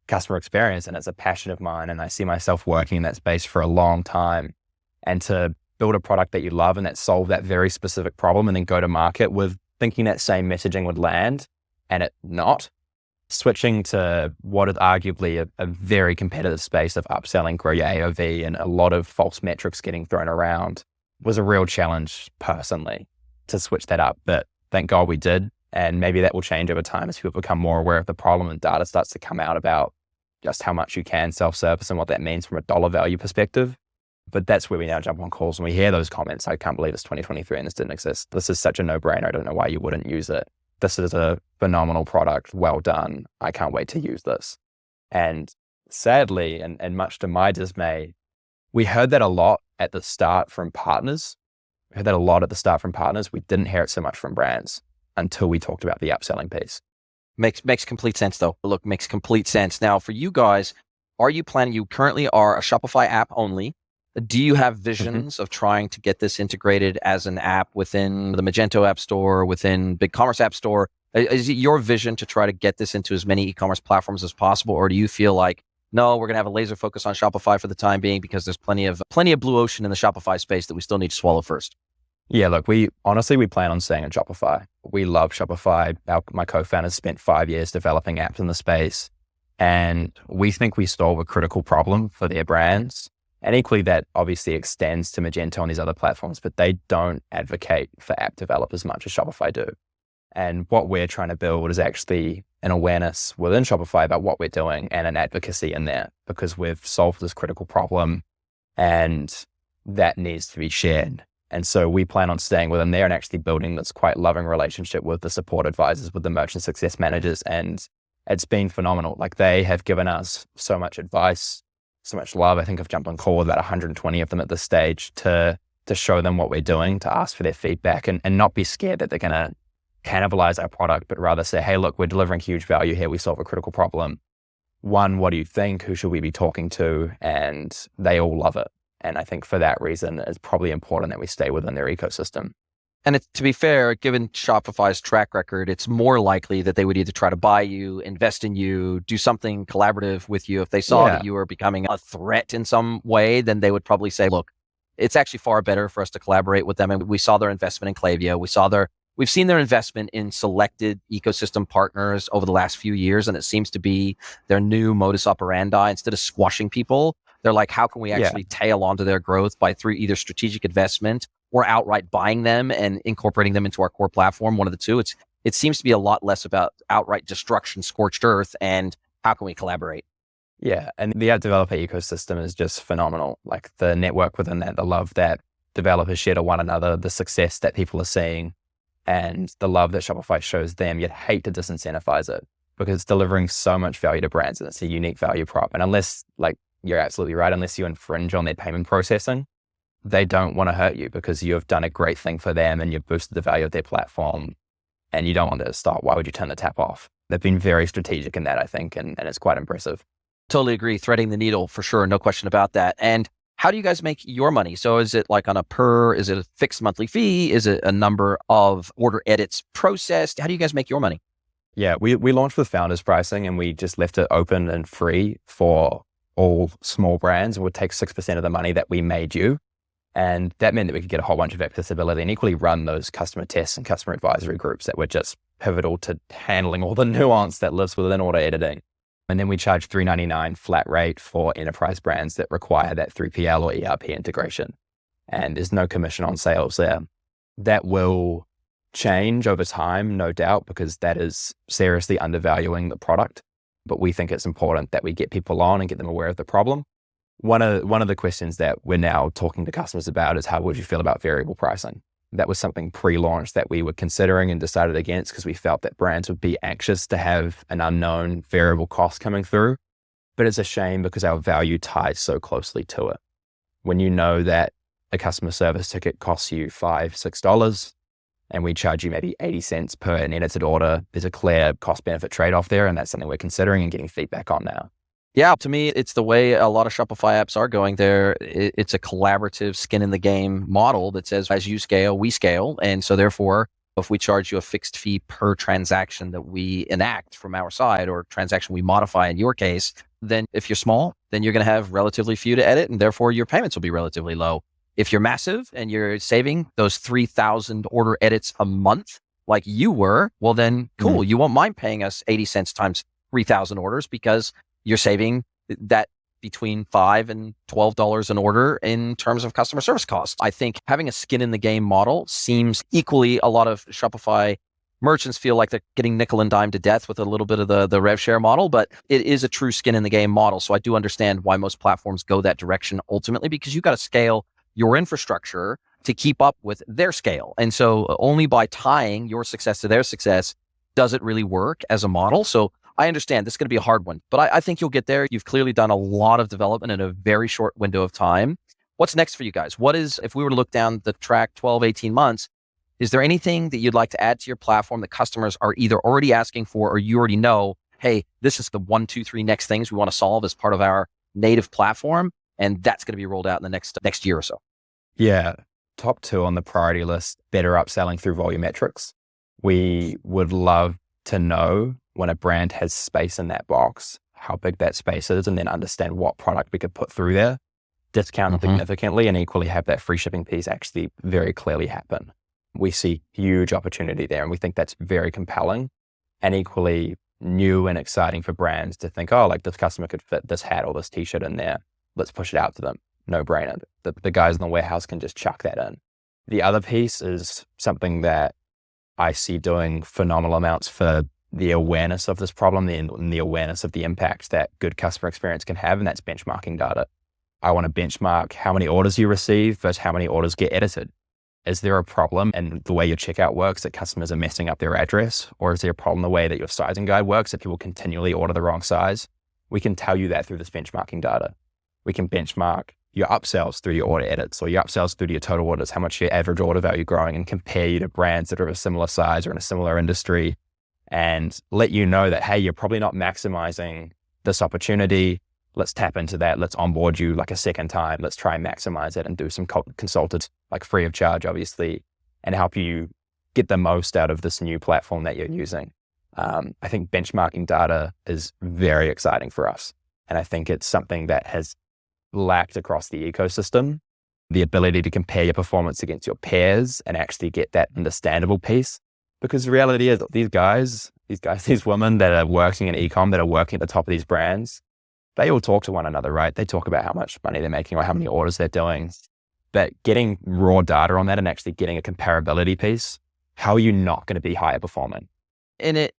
customer experience, and it's a passion of mine. And I see myself working in that space for a long time. And to build a product that you love and that solve that very specific problem, and then go to market with thinking that same messaging would land and it not, switching to what is arguably a very competitive space of upselling, grow your AOV, and a lot of false metrics getting thrown around, was a real challenge personally to switch that up. But thank God we did. And maybe that will change over time as people become more aware of the problem and data starts to come out about just how much you can self-service and what that means from a dollar value perspective. But that's where we now jump on calls and we hear those comments. I can't believe it's 2023 and this didn't exist. This is such a no-brainer. I don't know why you wouldn't use it. This is a phenomenal product. Well done. I can't wait to use this. And sadly, and much to my dismay, we heard that a lot at the start from partners. We didn't hear it so much from brands until we talked about the upselling piece. Makes complete sense though. Look, makes complete sense. Now for you guys, you currently are a Shopify app only. Do you have visions of trying to get this integrated as an app within the Magento App Store, within BigCommerce App Store? Is it your vision to try to get this into as many e-commerce platforms as possible? Or do you feel like, no, we're going to have a laser focus on Shopify for the time being because there's plenty of blue ocean in the Shopify space that we still need to swallow first? Yeah, look, we plan on staying in Shopify. We love Shopify. My co-founders spent 5 years developing apps in the space, and we think we solve a critical problem for their brands. And equally, that obviously extends to Magento and these other platforms, but they don't advocate for app developers as much as Shopify do. And what we're trying to build is actually an awareness within Shopify about what we're doing and an advocacy in there, because we've solved this critical problem and that needs to be shared. And so we plan on staying within there and actually building this quite loving relationship with the support advisors, with the merchant success managers. And it's been phenomenal. Like, they have given us so much advice, so much love. I think I've jumped on call with about 120 of them at this stage to show them what we're doing, to ask for their feedback and not be scared that they're going to cannibalize our product, but rather say, hey, look, we're delivering huge value here. We solve a critical problem. One, what do you think? Who should we be talking to? And they all love it. And I think for that reason, it's probably important that we stay within their ecosystem. And to be fair, given Shopify's track record, it's more likely that they would either try to buy you, invest in you, do something collaborative with you. If they saw that you were becoming a threat in some way, then they would probably say, look, it's actually far better for us to collaborate with them. And we saw their investment in Klaviyo. We've seen their investment in selected ecosystem partners over the last few years, and it seems to be their new modus operandi. Instead of squashing people, they're like, how can we actually tail onto their growth through either strategic investment or outright buying them and incorporating them into our core platform? One of the two. It seems to be a lot less about outright destruction, scorched earth, and how can we collaborate? Yeah, and the app developer ecosystem is just phenomenal. Like, the network within that, the love that developers share to one another, the success that people are seeing, and the love that Shopify shows them. You'd hate to disincentivize it because it's delivering so much value to brands and it's a unique value prop. And unless, like, you're absolutely right, unless you infringe on their payment processing, they don't want to hurt you because you've done a great thing for them and you've boosted the value of their platform and you don't want it to stop. Why would you turn the tap off? They've been very strategic in that, I think, and it's quite impressive. Totally agree. Threading the needle for sure. No question about that. And how do you guys make your money? So is it like is it a fixed monthly fee? Is it a number of order edits processed? How do you guys make your money? Yeah, we launched with founders pricing, and we just left it open and free for all small brands, and would take 6% of the money that we made you. And that meant that we could get a whole bunch of accessibility and equally run those customer tests and customer advisory groups that were just pivotal to handling all the nuance that lives within order editing. And then we charge $3.99 flat rate for enterprise brands that require that 3PL or ERP integration. And there's no commission on sales there. That will change over time, no doubt, because that is seriously undervaluing the product. But we think it's important that we get people on and get them aware of the problem. One of the questions that we're now talking to customers about is, how would you feel about variable pricing? That was something pre-launch that we were considering and decided against, because we felt that brands would be anxious to have an unknown variable cost coming through. But it's a shame because our value ties so closely to it. When you know that a customer service ticket costs you $5, $6, and we charge you maybe 80 cents per an edited order, there's a clear cost benefit trade-off there. And that's something we're considering and getting feedback on now. Yeah, to me, it's the way a lot of Shopify apps are going there. It's a collaborative skin in the game model that says, as you scale, we scale. And so therefore, if we charge you a fixed fee per transaction that we enact from our side, or transaction we modify in your case, then if you're small, then you're going to have relatively few to edit, and therefore your payments will be relatively low. If you're massive and you're saving those 3,000 order edits a month like you were, well then cool. You won't mind paying us 80 cents times 3,000 orders, because you're saving that between $5 and $12 an order in terms of customer service costs. I think having a skin in the game model seems equally, a lot of Shopify merchants feel like they're getting nickel and dime to death with a little bit of the rev share model, but it is a true skin in the game model. So I do understand why most platforms go that direction ultimately, because you got to scale your infrastructure to keep up with their scale. And so only by tying your success to their success does it really work as a model. So I understand this is going to be a hard one, but I think you'll get there. You've clearly done a lot of development in a very short window of time. What's next for you guys? What is, if we were to look down the track 12, 18 months, is there anything that you'd like to add to your platform that customers are either already asking for, or you already know, hey, this is the 1, 2, 3 next things we want to solve as part of our native platform, and that's going to be rolled out in the next year or so? Yeah. Top 2 on the priority list, better upselling through volumetrics. We would love to know when a brand has space in that box, how big that space is, and then understand what product we could put through there, discount significantly, and equally have that free shipping piece actually very clearly happen. We see huge opportunity there, and we think that's very compelling and equally new and exciting for brands to think, oh, like this customer could fit this hat or this t-shirt in there. Let's push it out to them. No brainer. The guys in the warehouse can just chuck that in. The other piece is something that I see doing phenomenal amounts for the awareness of this problem and the awareness of the impact that good customer experience can have, and that's benchmarking data. I want to benchmark how many orders you receive versus how many orders get edited. Is there a problem in the way your checkout works that customers are messing up their address? Or is there a problem in the way that your sizing guide works that people continually order the wrong size? We can tell you that through this benchmarking data. We can benchmark your upsells through your order edits, or your upsells through your total orders, how much your average order value growing, and compare you to brands that are of a similar size or in a similar industry, and let you know that, hey, you're probably not maximizing this opportunity. Let's tap into that. Let's onboard you like a second time. Let's try and maximize it and do some consulted, like free of charge, obviously, and help you get the most out of this new platform that you're using. I think benchmarking data is very exciting for us. And I think it's something that has lacked across the ecosystem, the ability to compare your performance against your peers and actually get that understandable piece. Because the reality is these women that are working in e-com, that are working at the top of these brands, they all talk to one another, right? They talk about how much money they're making or how many orders they're doing. But getting raw data on that and actually getting a comparability piece, how are you not going to be higher performing? And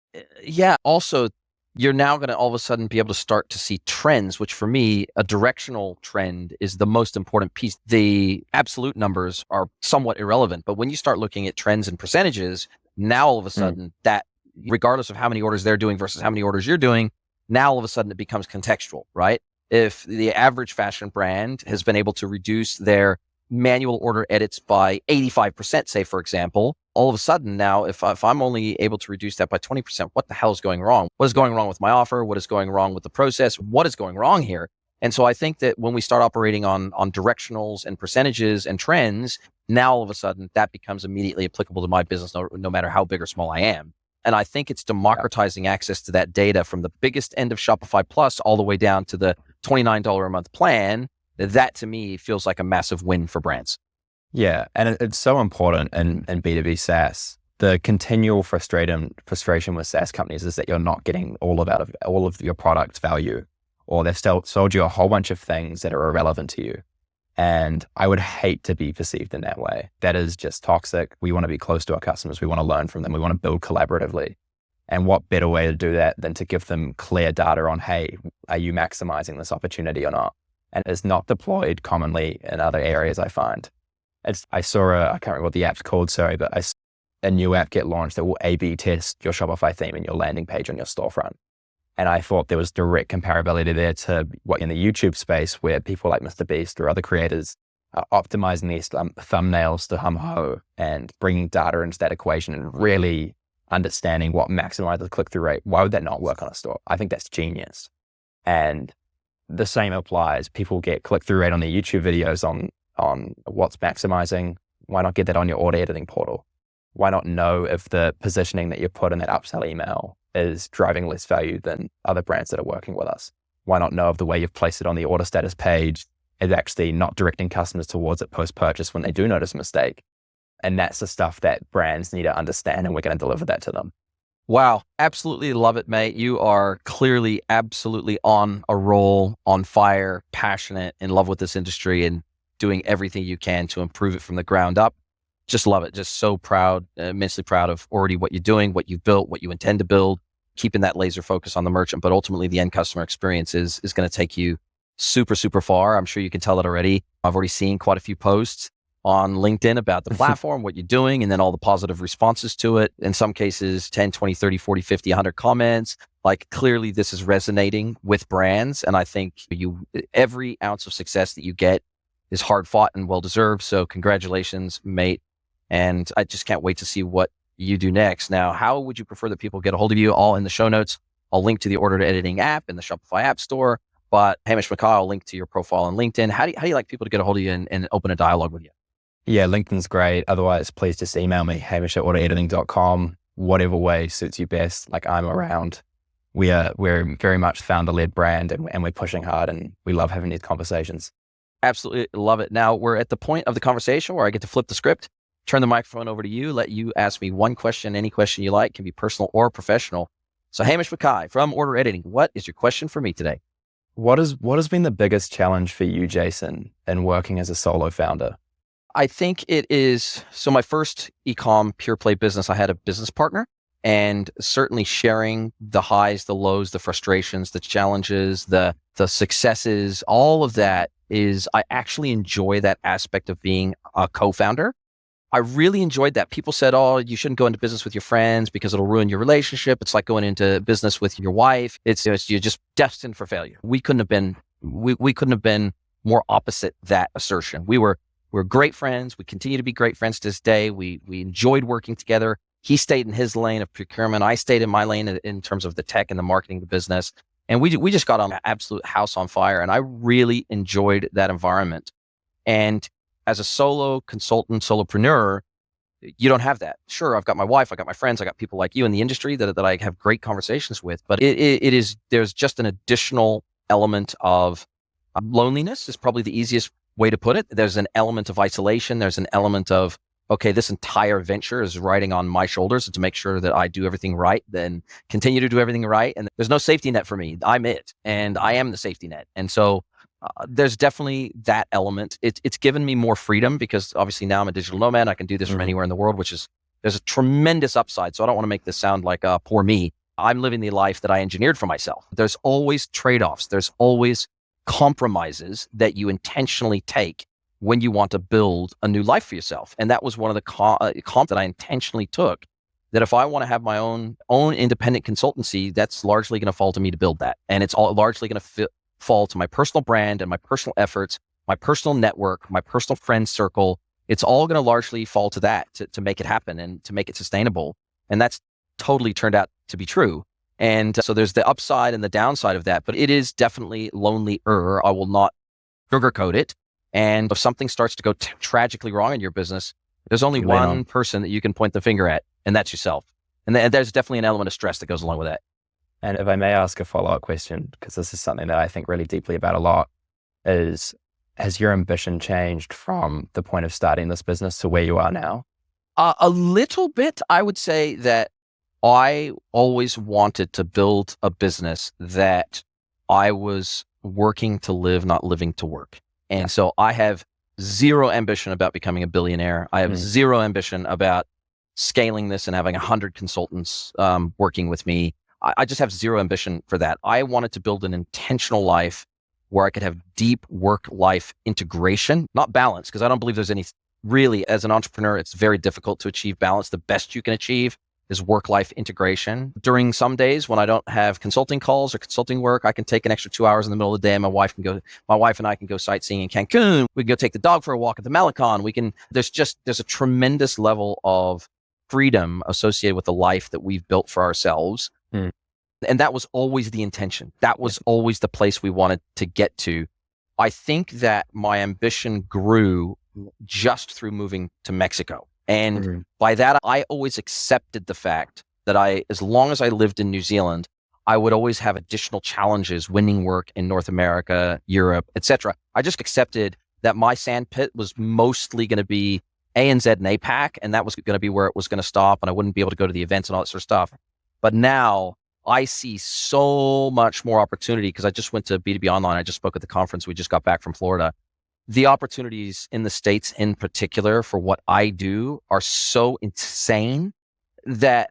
also, you're now going to all of a sudden be able to start to see trends, which for me, a directional trend is the most important piece. The absolute numbers are somewhat irrelevant, but when you start looking at trends and percentages, now all of a sudden that, regardless of how many orders they're doing versus how many orders you're doing, now all of a sudden it becomes contextual, right? If the average fashion brand has been able to reduce their manual order edits by 85%, say, for example, all of a sudden now, if I'm only able to reduce that by 20%, what the hell is going wrong? What is going wrong with my offer? What is going wrong with the process? What is going wrong here? And so I think that when we start operating on directionals and percentages and trends, now all of a sudden that becomes immediately applicable to my business, no matter how big or small I am. And I think it's democratizing access to that data from the biggest end of Shopify Plus all the way down to the $29 a month plan. That to me feels like a massive win for brands. Yeah. And it's so important in B2B SaaS. The continual frustration with SaaS companies is that you're not getting all of your product value, or they've still sold you a whole bunch of things that are irrelevant to you. And I would hate to be perceived in that way. That is just toxic. We want to be close to our customers. We want to learn from them. We want to build collaboratively. And what better way to do that than to give them clear data on, hey, are you maximizing this opportunity or not? And it's not deployed commonly in other areas, I find. I saw I can't remember what the app's called, sorry, but I saw a new app get launched that will A/B test your Shopify theme and your landing page on your storefront. And I thought there was direct comparability there to what in the YouTube space, where people like Mr. Beast or other creators are optimizing these thumbnails to hum-ho and bringing data into that equation and really understanding what maximizes click-through rate. Why would that not work on a store? I think that's genius. And the same applies. People get click-through rate on their YouTube videos on what's maximizing. Why not get that on your order editing portal? Why not know if the positioning that you put in that upsell email is driving less value than other brands that are working with us? Why not know if the way you've placed it on the order status page is actually not directing customers towards it post-purchase when they do notice a mistake? And that's the stuff that brands need to understand, and we're going to deliver that to them. Wow. Absolutely love it, mate. You are clearly absolutely on a roll, on fire, passionate, in love with this industry, and doing everything you can to improve it from the ground up. Just love it. Just so proud, immensely proud of already what you're doing, what you've built, what you intend to build, keeping that laser focus on the merchant, but ultimately the end customer experience is going to take you super, super far. I'm sure you can tell that already. I've already seen quite a few posts on LinkedIn about the platform, what you're doing, and then all the positive responses to it. In some cases, 10, 20, 30, 40, 50, 100 comments. Like, clearly this is resonating with brands. And I think every ounce of success that you get is hard fought and well deserved. So congratulations, mate. And I just can't wait to see what you do next. Now, how would you prefer that people get a hold of you? All in the show notes. I'll link to the order to editing app in the Shopify App Store. But Hamish McKay, I'll link to your profile on LinkedIn. How do you like people to get a hold of you and open a dialogue with you? Yeah, LinkedIn's great. Otherwise, please just email me, hamish@orderediting.com. Whatever way suits you best. Like, I'm around. We're very much founder-led brand, and we're pushing hard, and we love having these conversations. Absolutely love it. Now, we're at the point of the conversation where I get to flip the script, turn the microphone over to you, let you ask me one question, any question you like, can be personal or professional. So Hamish McKay from Order Editing, what is your question for me today? What has been the biggest challenge for you, Jason, in working as a solo founder? I think it is, so my first e-com pure play business, I had a business partner, and certainly sharing the highs, the lows, the frustrations, the challenges, the successes, all of that is, I actually enjoy that aspect of being a co-founder. I really enjoyed that. People said, oh, you shouldn't go into business with your friends because it'll ruin your relationship. It's like going into business with your wife. You're just destined for failure. We couldn't have been more opposite that assertion. We're great friends. We continue to be great friends to this day. We enjoyed working together. He stayed in his lane of procurement. I stayed in my lane in terms of the tech and the marketing of the business. And we just got on an absolute house on fire. And I really enjoyed that environment. And as a solo consultant, solopreneur, you don't have that. Sure, I've got my wife, I got my friends, I got people like you in the industry that I have great conversations with. But there's just an additional element of loneliness is probably the easiest way to put it. There's an element of isolation. There's an element of, okay, this entire venture is riding on my shoulders to make sure that I do everything right, then continue to do everything right. And there's no safety net for me. I'm it. And I am the safety net. And so there's definitely that element. It's given me more freedom because obviously now I'm a digital nomad. I can do this from anywhere in the world, there's a tremendous upside. So I don't want to make this sound like poor me. I'm living the life that I engineered for myself. There's always trade-offs. There's always compromises that you intentionally take when you want to build a new life for yourself. And that was one of the comp that I intentionally took, that if I want to have my own independent consultancy, that's largely going to fall to me to build that. And it's all largely going to fall to my personal brand and my personal efforts, my personal network, my personal friend circle. It's all going to largely fall to that to make it happen and to make it sustainable. And that's totally turned out to be true. And so there's the upside and the downside of that, but it is definitely lonelier. I will not sugarcoat it. And if something starts to go tragically wrong in your business, there's only one person that you can point the finger at, and that's yourself. And there's definitely an element of stress that goes along with that. And if I may ask a follow-up question, because this is something that I think really deeply about a lot, is has your ambition changed from the point of starting this business to where you are now? A little bit. I would say that I always wanted to build a business that I was working to live, not living to work. And so I have zero ambition about becoming a billionaire. I have zero ambition about scaling this and having 100 consultants working with me. I just have zero ambition for that. I wanted to build an intentional life where I could have deep work-life integration, not balance, because I don't believe there's any, really, as an entrepreneur, it's very difficult to achieve balance. The best you can achieve is work-life integration. During some days when I don't have consulting calls or consulting work, I can take an extra 2 hours in the middle of the day and my wife and I can go sightseeing in Cancun. We can go take the dog for a walk at the Malecon. There's a tremendous level of freedom associated with the life that we've built for ourselves. And that was always the intention. That was always the place we wanted to get to. I think that my ambition grew just through moving to Mexico. And by that, I always accepted the fact that as long as I lived in New Zealand, I would always have additional challenges winning work in North America, Europe, etc. I just accepted that my sandpit was mostly going to be ANZ and APAC, and that was going to be where it was going to stop, and I wouldn't be able to go to the events and all that sort of stuff. But now I see so much more opportunity because I just went to B2B Online. I just spoke at the conference. We just got back from Florida. The opportunities in the States in particular for what I do are so insane that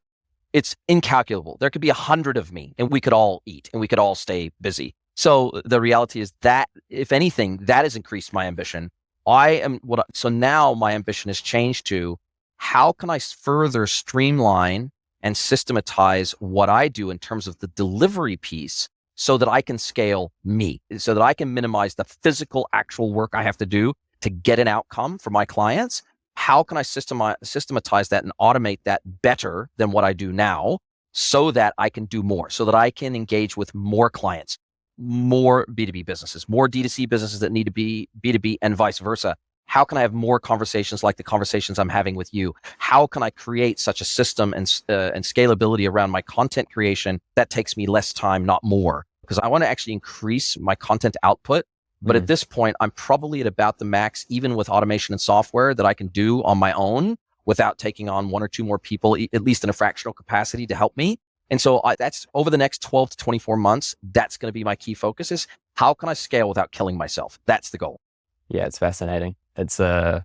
it's incalculable. There could be 100 of me and we could all eat and we could all stay busy. So the reality is that, if anything, that has increased my ambition. So now my ambition has changed to how can I further streamline and systematize what I do in terms of the delivery piece so that I can scale me, so that I can minimize the physical actual work I have to do to get an outcome for my clients. How can I systematize that and automate that better than what I do now so that I can do more, so that I can engage with more clients, more B2B businesses, more D2C businesses that need to be B2B and vice versa? How can I have more conversations like the conversations I'm having with you? How can I create such a system and scalability around my content creation that takes me less time, not more? Because I want to actually increase my content output. But at this point, I'm probably at about the max, even with automation and software, that I can do on my own without taking on one or two more people, at least in a fractional capacity, to help me. And so that's over the next 12 to 24 months, that's going to be my key focus, is how can I scale without killing myself? That's the goal. Yeah, it's fascinating. It's something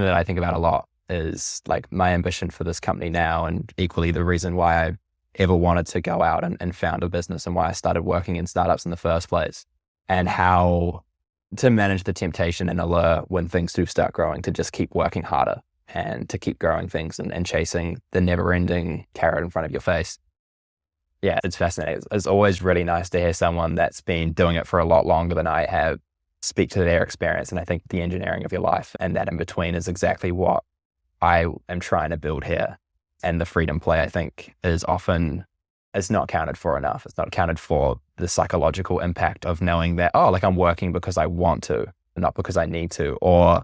that I think about a lot, is like my ambition for this company now, and equally the reason why I ever wanted to go out and found a business and why I started working in startups in the first place, and how to manage the temptation and allure when things do start growing to just keep working harder and to keep growing things and chasing the never-ending carrot in front of your face. Yeah, it's fascinating. It's always really nice to hear someone that's been doing it for a lot longer than I have speak to their experience. And I think the engineering of your life and that in between is exactly what I am trying to build here. And the freedom play, I think, is not counted for enough. It's not accounted for the psychological impact of knowing that, I'm working because I want to, not because I need to, or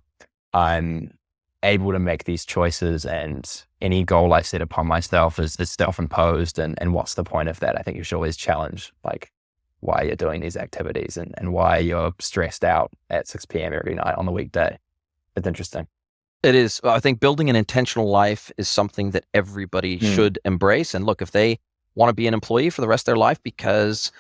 I'm able to make these choices and any goal I set upon myself is self-imposed. And what's the point of that? I think you should always challenge, why you're doing these activities and why you're stressed out at 6 p.m. every night on the weekday. It's interesting. It is. I think building an intentional life is something that everybody should embrace. And look, if they want to be an employee for the rest of their life, because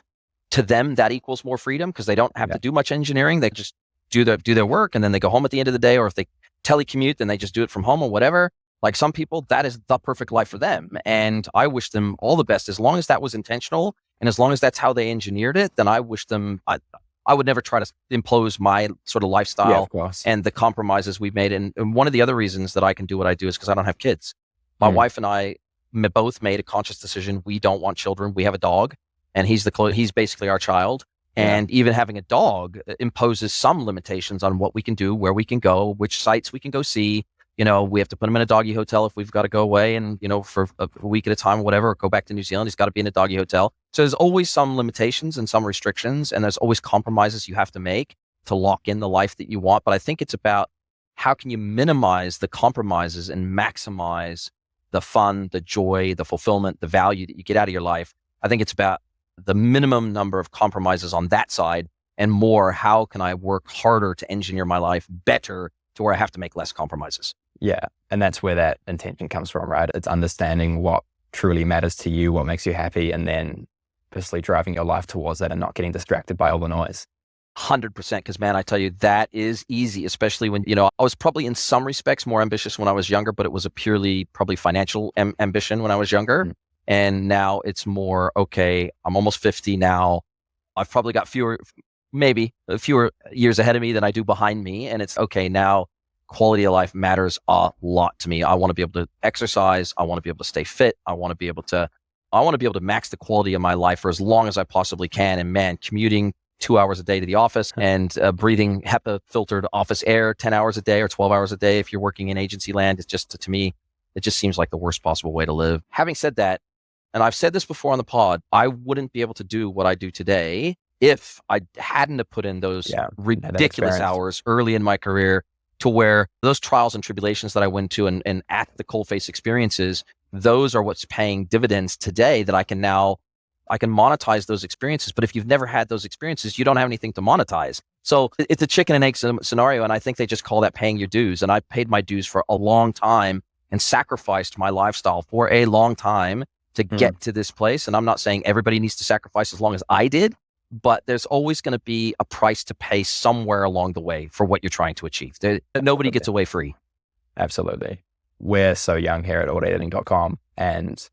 to them that equals more freedom, because they don't have to do much engineering, they just do their work and then they go home at the end of the day, or if they telecommute, then they just do it from home or whatever. Like some people, that is the perfect life for them. And I wish them all the best. As long as that was intentional and as long as that's how they engineered it, then I wish them, I would never try to impose my sort of lifestyle and the compromises we've made. And one of the other reasons that I can do what I do is because I don't have kids. My wife and I both made a conscious decision. We don't want children. We have a dog and he's basically our child. And even having a dog imposes some limitations on what we can do, where we can go, which sites we can go see, We have to put him in a doggy hotel if we've got to go away and, for a week at a time or whatever, or go back to New Zealand. He's got to be in a doggy hotel. So there's always some limitations and some restrictions, and there's always compromises you have to make to lock in the life that you want. But I think it's about how can you minimize the compromises and maximize the fun, the joy, the fulfillment, the value that you get out of your life. I think it's about the minimum number of compromises on that side and more, how can I work harder to engineer my life better to where I have to make less compromises? Yeah. And that's where that intention comes from, right? It's understanding what truly matters to you, what makes you happy, and then purposely driving your life towards that and not getting distracted by all the noise. 100%. Because, man, I tell you, that is easy, especially when, I was probably in some respects more ambitious when I was younger, but it was a purely probably financial ambition when I was younger. Mm-hmm. And now it's more, okay, I'm almost 50 now. I've probably got fewer years ahead of me than I do behind me. And it's okay, now quality of life matters a lot to me. I want to be able to exercise. I want to be able to stay fit. I want to be able to max the quality of my life for as long as I possibly can. And man, commuting 2 hours a day to the office and breathing HEPA filtered office air 10 hours a day or 12 hours a day if you're working in agency land, it's just, to me, it just seems like the worst possible way to live. Having said that, and I've said this before on the pod, I wouldn't be able to do what I do today if I hadn't have put in those ridiculous hours early in my career, to where those trials and tribulations that I went to and at the coalface experiences, those are what's paying dividends today that I can monetize those experiences. But if you've never had those experiences, you don't have anything to monetize. So it's a chicken and egg scenario. And I think they just call that paying your dues. And I paid my dues for a long time and sacrificed my lifestyle for a long time to get to this place. And I'm not saying everybody needs to sacrifice as long as I did, but there's always going to be a price to pay somewhere along the way for what you're trying to achieve. Nobody gets away free. Absolutely. We're so young here at autoediting.com. And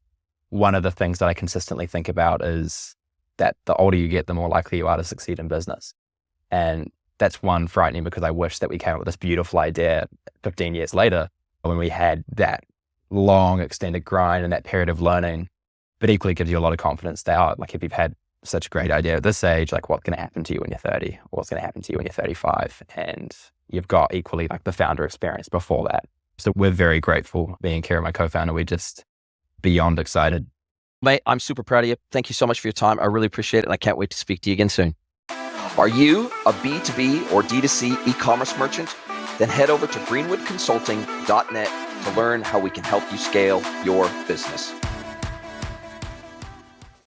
one of the things that I consistently think about is that the older you get, the more likely you are to succeed in business. And that's one frightening, because I wish that we came up with this beautiful idea 15 years later when we had that long extended grind and that period of learning, but equally gives you a lot of confidence that, like, if you've had such a great idea at this age, like, what's going to happen to you when you're 30, or what's going to happen to you when you're 35, and you've got equally like the founder experience before that. So we're very grateful being Kira, my co-founder. We're just beyond excited. Mate, I'm super proud of you. Thank you so much for your time. I really appreciate it, and I can't wait to speak to you again soon. Are you a B2B or D2C e-commerce merchant? Then head over to greenwoodconsulting.net to learn how we can help you scale your business.